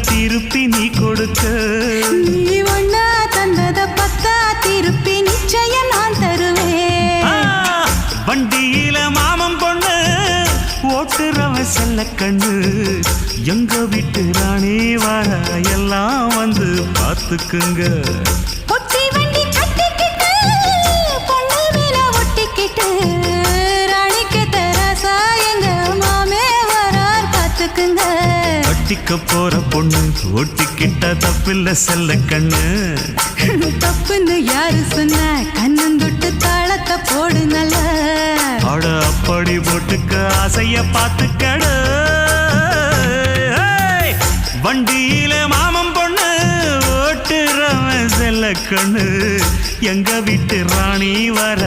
திருப்பி நீ கொடுக்க. நீ ஒண்ணா தந்தத பத்தா திருப்பி நிச்சயம் நான் தருவேன். வண்டியில மாமன் பொண்ணு ஓட்டுறவன் செல்ல கண்ணு, எங்க வீட்டு ராணி வர எல்லாம் வந்து பார்த்துக்குங்க. ஒட்டி வண்டி கட்டிக்கிட்டு பொண்ணு மேல ஒட்டிக்கிட்டு ராணிக்கு தராசா எங்க மாமே வரார் பார்த்துக்குங்க. ஒட்டிக்க போற பொண்ணு ஒட்டிக்கிட்ட தப்பில்ல செல்ல கண்ணு. தப்புன்னு யாரு சொன்ன கண்ணந்தொட்டு தாளத்தை போடு நல்ல. அட அப்படி போட்டுக்க ஆசைய பார்த்துக்கட. வண்டியில மாமன் பொண்ணு ஓட்டுறவன் செல்ல கண்ணு, எங்க வீட்டு ராணி வர